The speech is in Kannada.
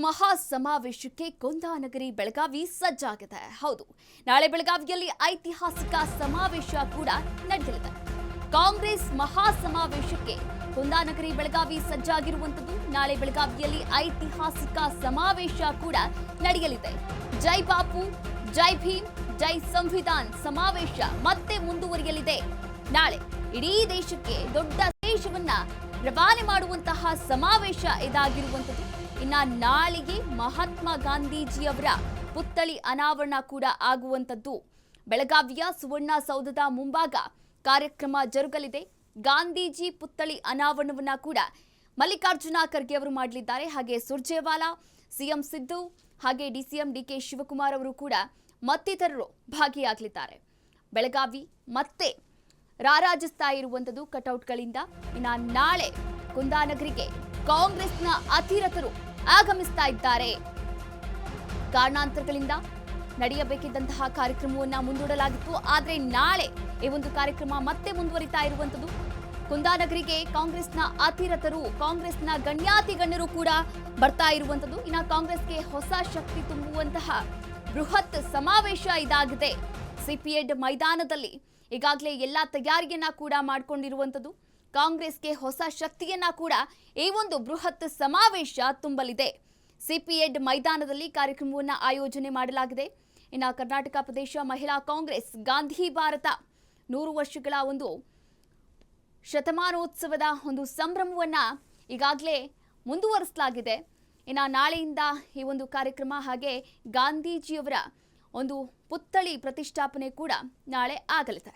ಮಹಾ ಸಮಾವೇಶಕ್ಕೆ ಕುಂದಾನಗರಿ ಬೆಳಗಾವಿ ಸಜ್ಜಾಗಿದೆ. ಹೌದು, ನಾಳೆ ಬೆಳಗಾವಿಯಲ್ಲಿ ಐತಿಹಾಸಿಕ ಸಮಾವೇಶ ಕೂಡ ನಡೆಯಲಿದೆ. ಕಾಂಗ್ರೆಸ್ ಮಹಾ ಸಮಾವೇಶಕ್ಕೆ ಕುಂದಾನಗರಿ ಬೆಳಗಾವಿ ಸಜ್ಜಾಗಿರುವಂತದ್ದು. ನಾಳೆ ಬೆಳಗಾವಿಯಲ್ಲಿ ಐತಿಹಾಸಿಕ ಸಮಾವೇಶ ಕೂಡ ನಡೆಯಲಿದೆ. ಜೈ ಬಾಪು, ಜೈ ಭೀಮ್, ಜೈ ಸಂವಿಧಾನ್ ಸಮಾವೇಶ ಮತ್ತೆ ಮುಂದುವರಿಯಲಿದೆ. ನಾಳೆ ಇಡೀ ದೇಶಕ್ಕೆ ದೊಡ್ಡ ಸಂದೇಶವನ್ನ ರವಾನೆ ಮಾಡುವಂತಹ ಸಮಾವೇಶ ಇದಾಗಿರುವಂತದ್ದು. ಇನ್ನ ನಾಳೆಗೆ ಮಹಾತ್ಮ ಗಾಂಧೀಜಿಯವರ ಪುತ್ಥಳಿ ಅನಾವರಣ ಕೂಡ ಆಗುವಂತದ್ದು. ಬೆಳಗಾವಿಯ ಸುವರ್ಣಸೌಧದ ಮುಂಭಾಗ ಕಾರ್ಯಕ್ರಮ ಜರುಗಲಿದೆ. ಗಾಂಧೀಜಿ ಪುತ್ಥಳಿ ಅನಾವರಣವನ್ನ ಕೂಡ ಮಲ್ಲಿಕಾರ್ಜುನ ಖರ್ಗೆ ಅವರು ಮಾಡಲಿದ್ದಾರೆ. ಹಾಗೆ ಸುರ್ಜೇವಾಲಾ, ಸಿಎಂ ಸಿದ್ದು, ಹಾಗೆ ಡಿಸಿಎಂ ಡಿಕೆ ಶಿವಕುಮಾರ್ ಅವರು ಕೂಡ ಮತ್ತಿತರರು ಭಾಗಿಯಾಗಲಿದ್ದಾರೆ. ಬೆಳಗಾವಿ ಮತ್ತೆ ರಾರಾಜಿಸ್ತಾ ಇರುವಂತದ್ದು ಕಟೌಟ್ಗಳಿಂದ. ಇನ್ನು ನಾಳೆ ಕುಂದಾನಗರಿಗೆ ಕಾಂಗ್ರೆಸ್ನ ಅತಿರಥರು ಆಗಮಿಸ್ತಾ ಇದ್ದಾರೆ. ಕಾರಣಾಂತರಗಳಿಂದ ನಡೆಯಬೇಕಿದ್ದಂತಹ ಕಾರ್ಯಕ್ರಮವನ್ನ ಮುಂದೂಡಲಾಗಿತ್ತು. ಆದರೆ ನಾಳೆ ಈ ಒಂದು ಕಾರ್ಯಕ್ರಮ ಮತ್ತೆ ಮುಂದುವರಿತಾ ಇರುವಂತದ್ದು. ಕುಂದಾನಗರಿಗೆ ಕಾಂಗ್ರೆಸ್ನ ಅತಿರಥರು, ಕಾಂಗ್ರೆಸ್ನ ಗಣ್ಯಾತಿಗಣ್ಯರು ಕೂಡ ಬರ್ತಾ ಇರುವಂತದ್ದು. ಇನ್ನು ಕಾಂಗ್ರೆಸ್ಗೆ ಹೊಸ ಶಕ್ತಿ ತುಂಬುವಂತಹ ಬೃಹತ್ ಸಮಾವೇಶ ಇದಾಗಿದೆ. ಸಿಪಿಎಡ್ ಮೈದಾನದಲ್ಲಿ ಈಗಾಗಲೇ ಎಲ್ಲಾ ತಯಾರಿಯನ್ನ ಕೂಡ ಮಾಡಿಕೊಂಡಿರುವಂತದ್ದು. ಕಾಂಗ್ರೆಸ್ಗೆ ಹೊಸ ಶಕ್ತಿಯನ್ನ ಕೂಡ ಈ ಒಂದು ಬೃಹತ್ ಸಮಾವೇಶ ತುಂಬಲಿದೆ. ಸಿಪಿಎಡ್ ಮೈದಾನದಲ್ಲಿ ಕಾರ್ಯಕ್ರಮವನ್ನು ಆಯೋಜನೆ ಮಾಡಲಾಗಿದೆ. ಇನ್ನು ಕರ್ನಾಟಕ ಪ್ರದೇಶ ಮಹಿಳಾ ಕಾಂಗ್ರೆಸ್ ಗಾಂಧಿ ಭಾರತ 100 ವರ್ಷಗಳ ಒಂದು ಶತಮಾನೋತ್ಸವದ ಒಂದು ಸಂಭ್ರಮವನ್ನ ಈಗಾಗಲೇ ಮುಂದುವರಿಸಲಾಗಿದೆ. ಇನ್ನು ನಾಳೆಯಿಂದ ಈ ಒಂದು ಕಾರ್ಯಕ್ರಮ ಹಾಗೆ ಗಾಂಧೀಜಿಯವರ ಒಂದು ಪುತ್ಥಳಿ ಪ್ರತಿಷ್ಠಾಪನೆ ಕೂಡ ನಾಳೆ ಆಗಲಿದೆ.